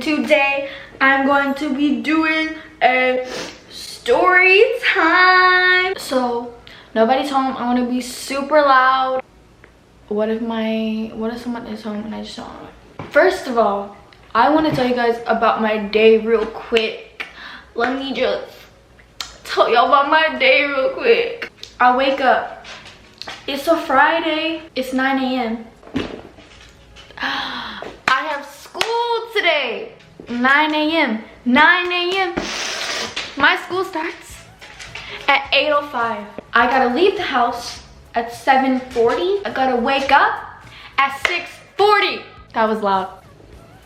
today I'm going to be doing a story time. So nobody's home. I want to be super loud. What if someone is home and I just don't know it? First of all, I want to tell you guys about my day real quick. Let me just tell y'all about my day real quick. I wake up. It's a Friday. It's 9 a.m. I have school today. 9 a.m. 9 a.m. My school starts at 8:05. I gotta leave the house at 7:40. I gotta wake up at 6:40. That was loud.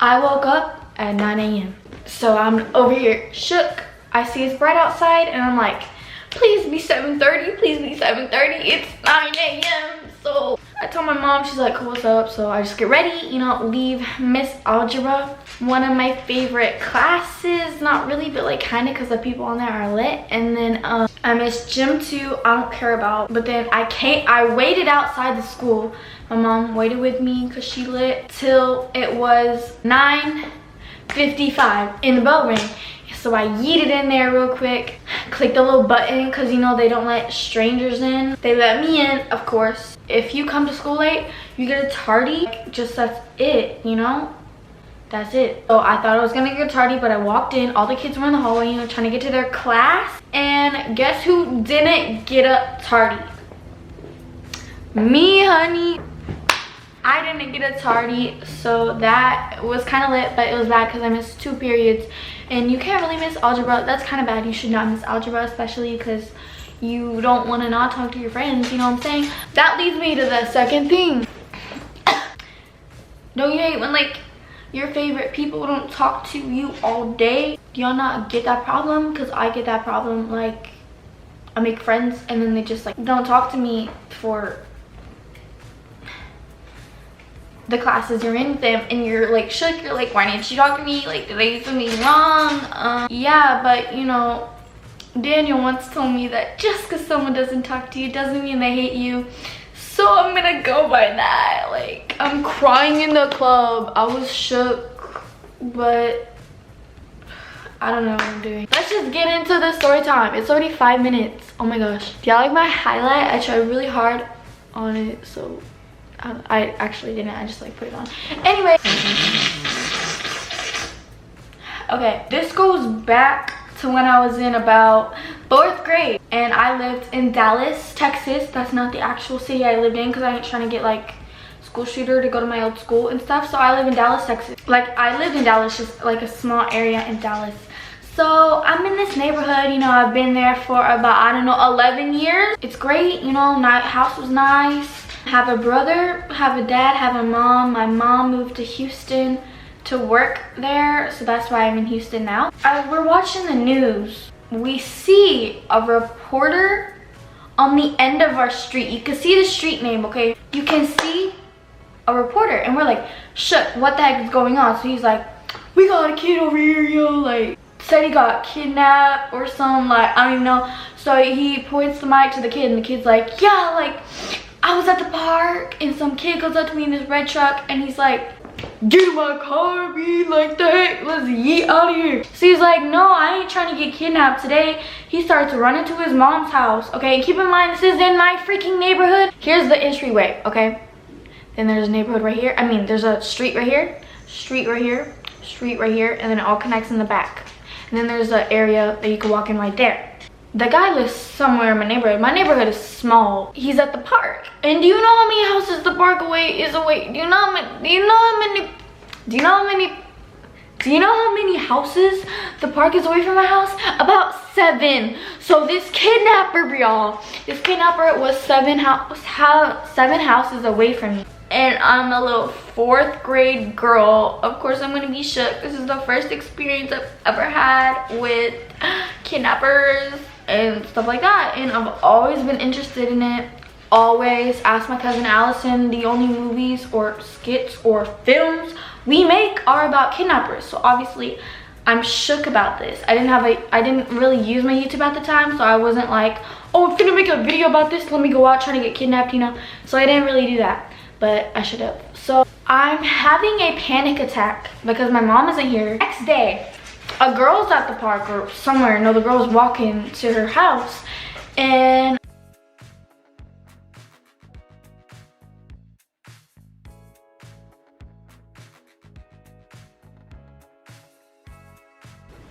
I woke up at 9 a.m. So I'm over here shook. I see it's bright outside and I'm like, please be 7:30, please be 7:30. It's 9 a.m. So I told my mom, she's like, what's up? So I just get ready, you know, leave Miss Algebra. One of my favorite classes, not really, but like kind of, because the people on there are lit. And then I miss gym too. I don't care about, but then I waited outside the school. My mom waited with me because she lit till it was 9:55 and the bell rang. So I yeeted in there real quick, clicked the little button because you know they don't let strangers in. They let me in, of course. If you come to school late, you get a tardy. Just that's it, you know? That's it. So I thought I was gonna get a tardy, but I walked in. All the kids were in the hallway, you know, trying to get to their class. And guess who didn't get a tardy? Me, honey. I didn't get a tardy, so that was kind of lit, but it was bad because I missed 2 periods. And you can't really miss algebra. That's kind of bad. You should not miss algebra, especially because you don't want to not talk to your friends, you know what I'm saying? That leads me to the second thing. Don't you hate when like your favorite people don't talk to you all day? Do y'all not get that problem? Because I get that problem. Like, I make friends and then they just like don't talk to me for the classes you're in with them, and you're like shook. You're like, why didn't you talk to me? Like, did I do something wrong? Yeah, but you know, Daniel once told me that just because someone doesn't talk to you doesn't mean they hate you. So I'm gonna go by that. Like, I'm crying in the club. I was shook, but I don't know what I'm doing. Let's just get into the story time. It's already 5 minutes. Oh my gosh. Do y'all like my highlight? I tried really hard on it, so I actually didn't. I just like put it on. Anyway. Okay, this goes back to when I was in about 4th grade. And I lived in Dallas, Texas. That's not the actual city I lived in because I ain't trying to get like school shooter to go to my old school and stuff. So I live in Dallas, Texas. Like, I lived in Dallas, just like a small area in Dallas. So I'm in this neighborhood, you know, I've been there for about, I don't know, 11 years. It's great, you know, house was nice. Have a brother, have a dad, have a mom. My mom moved to Houston to work there, so that's why I'm in Houston now. We're watching the news. We see a reporter on the end of our street. You can see the street name, okay? You can see a reporter, and we're like, shook, what the heck is going on? So he's like, we got a kid over here, yo, like, said he got kidnapped or something, like, I don't even know. So he points the mic to the kid, and the kid's like, yeah, like, I was at the park and some kid goes up to me in this red truck and he's like, get in my car, be like, the heck, let's yeet out of here. So he's like, no, I ain't trying to get kidnapped today. He starts running to his mom's house. Okay, keep in mind, this is in my freaking neighborhood. Here's the entryway, okay? Then there's a neighborhood right here. I mean, there's a street right here, street right here, street right here, and then it all connects in the back. And then there's an area that you can walk in right there. The guy lives somewhere in my neighborhood. My neighborhood is small. He's at the park. And do you know how many houses the park is away? Do you know how many houses the park is away from my house? About 7. So this kidnapper, y'all, this kidnapper was 7 houses away from me. And I'm a little 4th grade girl. Of course I'm gonna be shook. This is the first experience I've ever had with kidnappers and stuff like that, and I've always been interested in it. Always ask my cousin Allison, the only movies or skits or films we make are about kidnappers. So obviously I'm shook about this. I didn't really use my YouTube at the time, so I wasn't like, oh, I'm gonna make a video about this, let me go out trying to get kidnapped, you know. So I didn't really do that, but I should have. So I'm having a panic attack because my mom isn't here. Next day, a girl's at the park or somewhere. No, the girl's walking to her house, and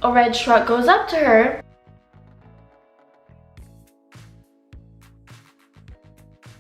a red truck goes up to her.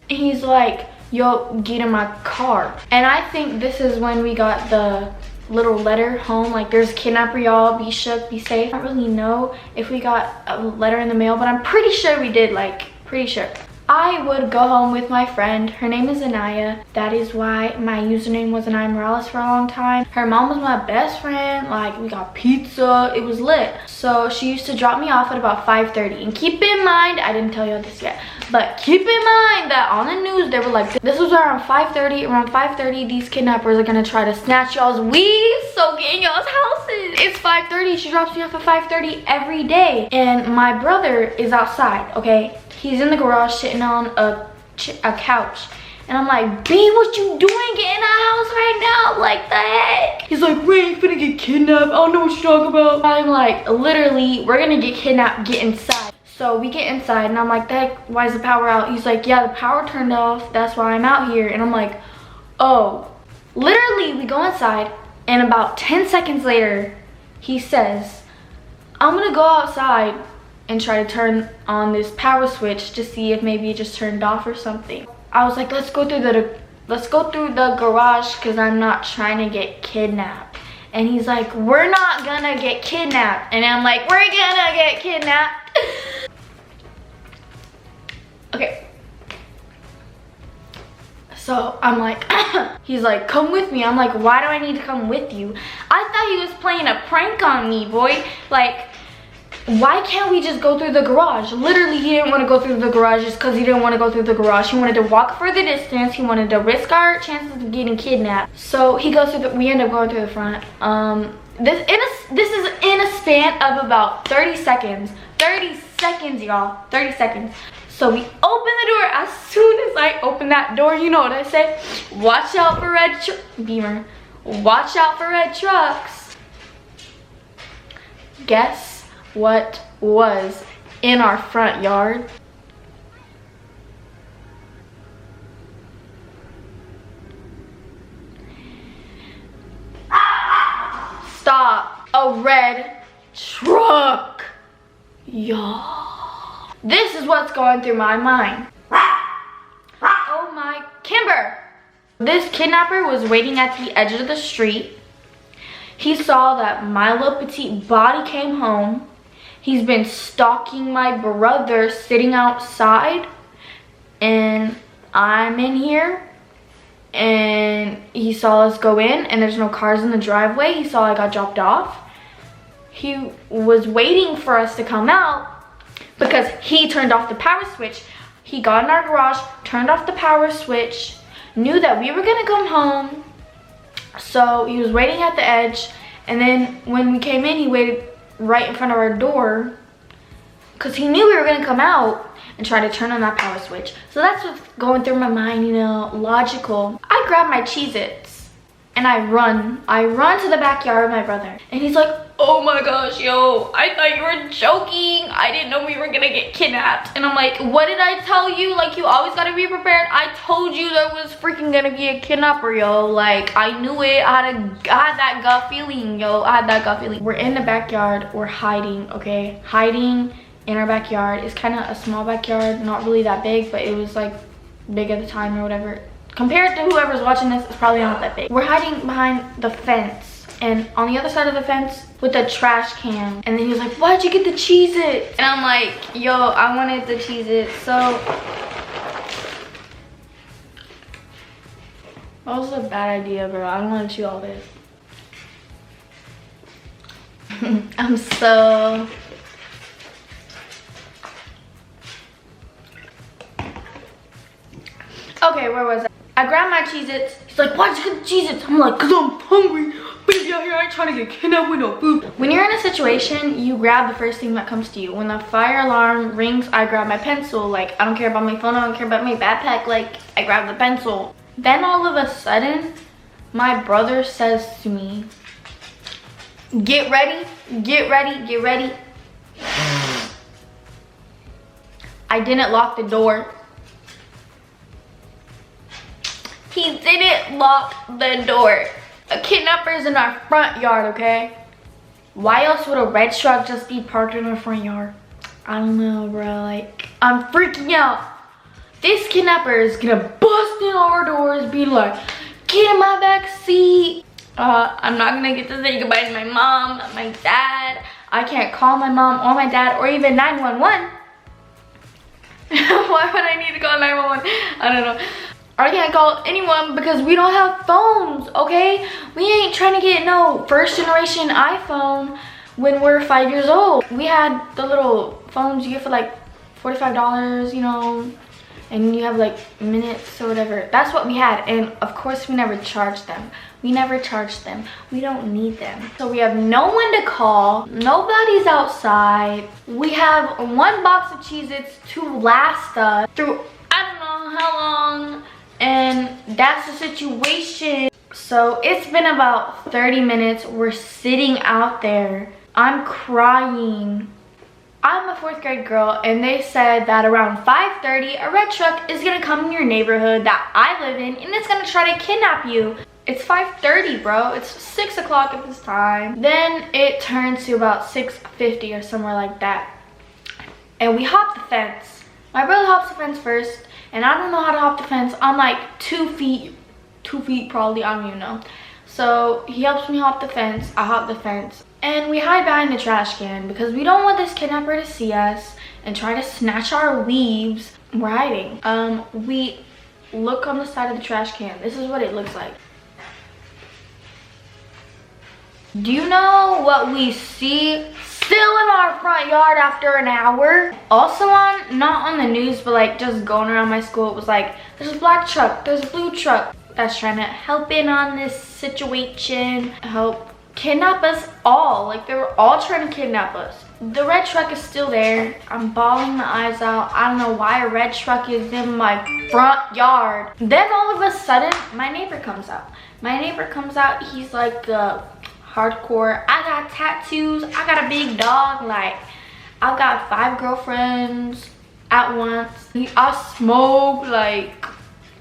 And he's like, yo, get in my car. And I think this is when we got the little letter home, like, there's a kidnapper, y'all, be shook, be safe. I don't really know if we got a letter in the mail, but I'm pretty sure we did, like, pretty sure. I would go home with my friend. Her name is Anaya. That is why my username was Anaya Morales for a long time. Her mom was my best friend. Like, we got pizza. It was lit. So she used to drop me off at about 5:30. And keep in mind, I didn't tell you this yet, but keep in mind that on the news, they were like, this was around 5:30. Around 5:30, these kidnappers are gonna try to snatch y'all's weed, so get in y'all's houses. It's 5:30. She drops me off at 5:30 every day. And my brother is outside, okay? He's in the garage sitting on a couch. And I'm like, B, what you doing? Get in the house right now. Like, the heck? He's like, we ain't finna get kidnapped. I don't know what you're talking about. I'm like, literally, we're gonna get kidnapped. Get inside. So we get inside and I'm like, the heck, why is the power out? He's like, yeah, the power turned off. That's why I'm out here. And I'm like, oh. Literally, we go inside and about 10 seconds later, he says, I'm gonna go outside and try to turn on this power switch to see if maybe it just turned off or something. I was like, let's go through the garage because I'm not trying to get kidnapped. And he's like, we're not gonna get kidnapped. And I'm like, we're gonna get kidnapped. Okay. So I'm like, he's like, come with me. I'm like, why do I need to come with you? I thought he was playing a prank on me, boy. Like, why can't we just go through the garage? Literally, he didn't want to go through the garage just because he didn't want to go through the garage. He wanted to walk for the distance. He wanted to risk our chances of getting kidnapped. So he goes through we end up going through the front. This is in a span of about 30 seconds. 30 seconds, y'all. 30 seconds. So we open the door. As soon as I open that door, you know what I say? Watch out for Beamer. Watch out for red trucks. Guess what was in our front yard? Stop. A red truck. Y'all. This is what's going through my mind. Oh my, Kimber. This kidnapper was waiting at the edge of the street. He saw that my little petite body came home. He's been stalking my brother sitting outside, and I'm in here, and he saw us go in, and there's no cars in the driveway. He saw I got dropped off. He was waiting for us to come out because he turned off the power switch. He got in our garage, turned off the power switch, knew that we were gonna come home, so he was waiting at the edge. And then when we came in, he waited right in front of our door because he knew we were going to come out and try to turn on that power switch. So that's what's going through my mind, you know, logical. I grab my Cheez-Its and I run to the backyard with my brother, and he's like, oh my gosh, yo, I thought you were joking. I didn't know we were gonna get kidnapped. And I'm like, what did I tell you? Like, you always gotta be prepared. I told you there was freaking gonna be a kidnapper, yo. Like, I knew it. I had that gut feeling, yo. I had that gut feeling. We're in the backyard. We're hiding, okay? Hiding in our backyard. It's kind of a small backyard, not really that big, but it was like big at the time or whatever. Compared to whoever's watching this, it's probably not that big. We're hiding behind the fence, and on the other side of the fence with the trash can. And then he was like, why'd you get the Cheez-Its? And I'm like, yo, I wanted the Cheez-Its. So that was a bad idea, bro. I don't want to chew all this. I'm so... Okay, where was I? I grabbed my Cheez-Its. He's like, why'd you get the Cheez-Its? I'm like, cause I'm hungry. Baby out here, I ain't trying to get kidnapped with no food. When you're in a situation, you grab the first thing that comes to you. When the fire alarm rings, I grab my pencil. Like, I don't care about my phone, I don't care about my backpack. Like, I grab the pencil. Then all of a sudden, my brother says to me, get ready, get ready, get ready. I didn't lock the door. He didn't lock the door. A kidnapper's in our front yard, okay? Why else would a red truck just be parked in our front yard? I don't know, bro. Like, I'm freaking out. This kidnapper is gonna bust in our doors, be like, get in my back seat. I'm not gonna get to say goodbye to my mom, my dad. I can't call my mom or my dad or even 911. Why would I need to call 911? I don't know. I can't call anyone because we don't have phones, okay? We ain't trying to get no first generation iPhone when we're 5 years old. We had the little phones you get for like $45, you know, and you have like minutes or whatever. That's what we had, and of course we never charged them. We never charged them. We don't need them. So we have no one to call. Nobody's outside. We have one box of Cheez-Its to last us through I don't know how long. And that's the situation. So it's been about 30 minutes. We're sitting out there. I'm crying. I'm a 4th grade girl, and they said that around 5:30 a red truck is gonna come in your neighborhood that I live in and it's gonna try to kidnap you. It's 5:30, bro. It's 6 o'clock at this time. Then it turns to about 6:50 or somewhere like that, and we hop the fence. My brother hops the fence first, and I don't know how to hop the fence. I'm like 2 feet probably, I don't even know. So he helps me hop the fence. I hop the fence, and we hide behind the trash can because we don't want this kidnapper to see us and try to snatch our weaves. We're hiding. We look on the side of the trash can. This is what it looks like. Do you know what we see still in our front yard after an hour? Also on, not on the news, but like just going around my school, it was like, there's a black truck, there's a blue truck that's trying to help in on this situation, help kidnap us all. Like, they were all trying to kidnap us. The red truck is still there. I'm bawling my eyes out. I don't know why a red truck is in my front yard. Then all of a sudden, my neighbor comes out. My neighbor comes out, he's like hardcore. I got tattoos, I got a big dog, like I've got 5 girlfriends at once. I smoke, like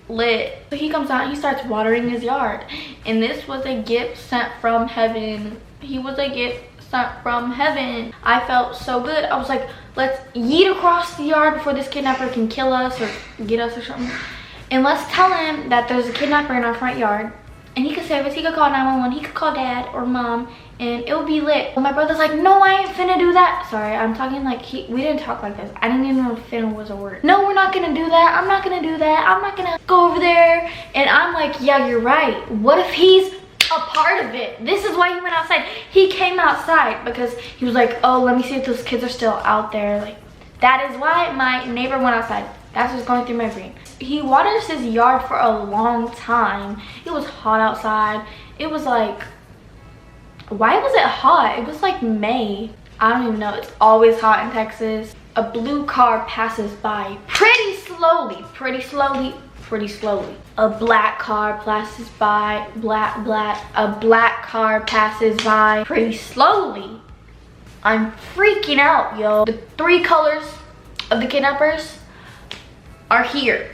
lit. So he comes out and he starts watering his yard, and this was a gift sent from heaven. He was a gift sent from heaven. I felt so good. I was like, let's yeet across the yard before this kidnapper can kill us or get us or something, and let's tell him that there's a kidnapper in our front yard, and he could save us. He could call 911, he could call dad or mom, and it would be lit. Well, my brother's like, no, I ain't finna do that. Sorry, I'm talking like we didn't talk like this. I didn't even know if finna was a word. No, we're not gonna do that. I'm not gonna do that. I'm not gonna go over there. And I'm like, yeah, you're right. What if he's a part of it? This is why he went outside. He came outside because he was like, oh, let me see if those kids are still out there. Like, that is why my neighbor went outside. That's what's going through my brain. He waters his yard for a long time. It was hot outside. It was like, why was it hot? It was like May. I don't even know. It's always hot in Texas. A blue car passes by pretty slowly, pretty slowly, pretty slowly. A black car passes by, a black car passes by pretty slowly. I'm freaking out, yo. The 3 colors of the kidnappers are here.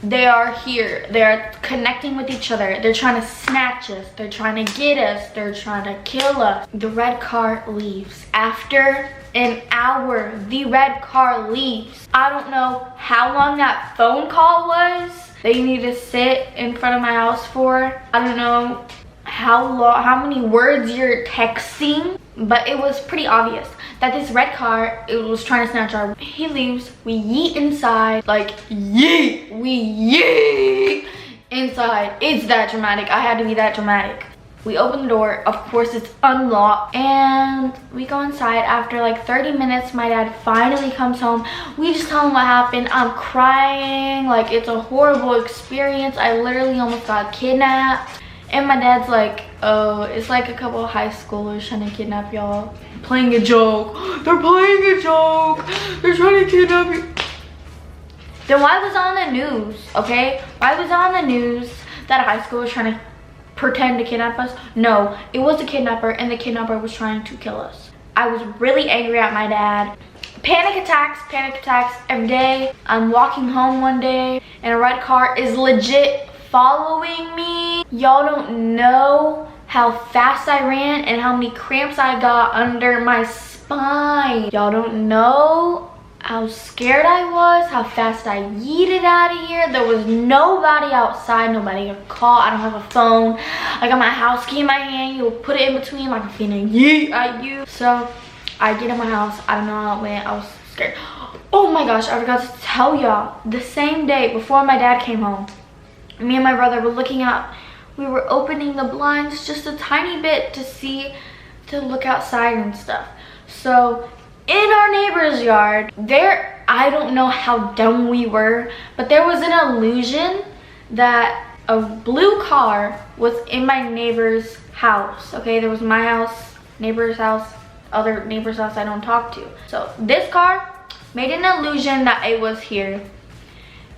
They are here. They are connecting with each other. They're trying to snatch us. They're trying to get us. They're trying to kill us. The red car leaves. After an hour, the red car leaves. I don't know how long that phone call was that you need to sit in front of my house for. I don't know how many words you're texting, but it was pretty obvious that this red car, it was trying to snatch our. He leaves, we yeet inside, like yeet, we yeet inside. It's that dramatic. I had to be that dramatic. We open the door, of course it's unlocked, and we go inside. After like 30 minutes, my dad finally comes home. We just tell him what happened. I'm crying, like it's a horrible experience. I literally almost got kidnapped. And my dad's like, oh, it's like a couple of high schoolers trying to kidnap y'all. Playing a joke. They're playing a joke. They're trying to kidnap you. Then why was it on the news, okay? Why was it on the news that a high school was trying to pretend to kidnap us? No, it was a kidnapper, and the kidnapper was trying to kill us. I was really angry at my dad. Panic attacks every day. I'm walking home one day and a red car is legit following me. Y'all don't know how fast I ran and how many cramps I got under my spine. Y'all don't know how scared I was, how fast I yeeted out of here. There was nobody outside, nobody to call. I don't have a phone. I got my house key in my hand. You'll put it in between like I'm finna yeet at you. So I get in my house. I don't know how it went. I was scared. Oh my gosh, I forgot to tell y'all. The same day before my dad came home, me and my brother were looking out. We were opening the blinds just a tiny bit to look outside and stuff. So in our neighbor's yard, I don't know how dumb we were, but there was an illusion that a blue car was in my neighbor's house. Okay, there was my house, neighbor's house, other neighbor's house I don't talk to. So this car made an illusion that it was here.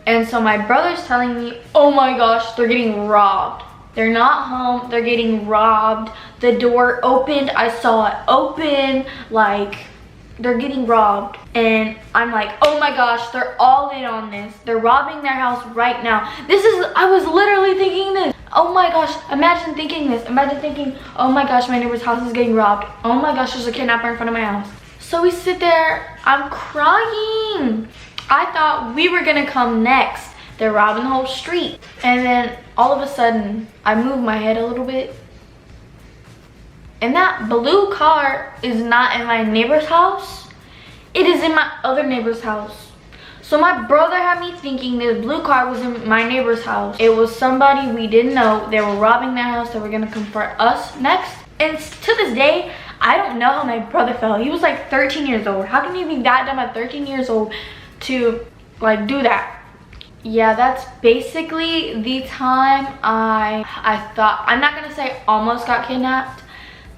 And so my brother's telling me, oh my gosh, they're getting robbed. They're not home, they're getting robbed. The door opened, I saw it open, like they're getting robbed. And I'm like, oh my gosh, they're all in on this. They're robbing their house right now. I was literally thinking this. Oh my gosh, imagine thinking this. Imagine thinking, oh my gosh, my neighbor's house is getting robbed. Oh my gosh, there's a kidnapper in front of my house. So we sit there, I'm crying. I thought we were gonna come next. They're robbing the whole street. And then all of a sudden, I move my head a little bit. And that blue car is not in my neighbor's house. It is in my other neighbor's house. So my brother had me thinking this blue car was in my neighbor's house. It was somebody we didn't know. They were robbing their house. They were gonna come for us next. And to this day, I don't know how my brother felt. He was like 13 years old. How can you be that dumb at 13 years old to like do that? Yeah, that's basically the time I thought, I'm not gonna say almost got kidnapped,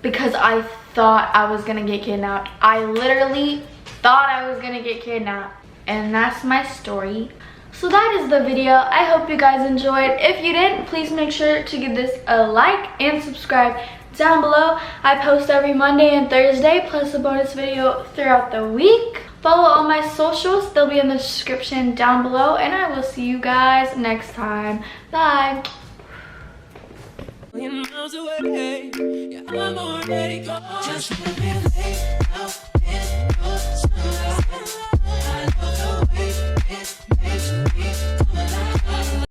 because I thought I was gonna get kidnapped. I literally thought I was gonna get kidnapped. And that's my story. So that is the video. I hope you guys enjoyed. If you did, please make sure to give this a like and subscribe down below. I post every Monday and Thursday, plus a bonus video throughout the week. Follow all my socials. They'll be in the description down below. And I will see you guys next time. Bye. Miles away, yeah, I'm already gone. Just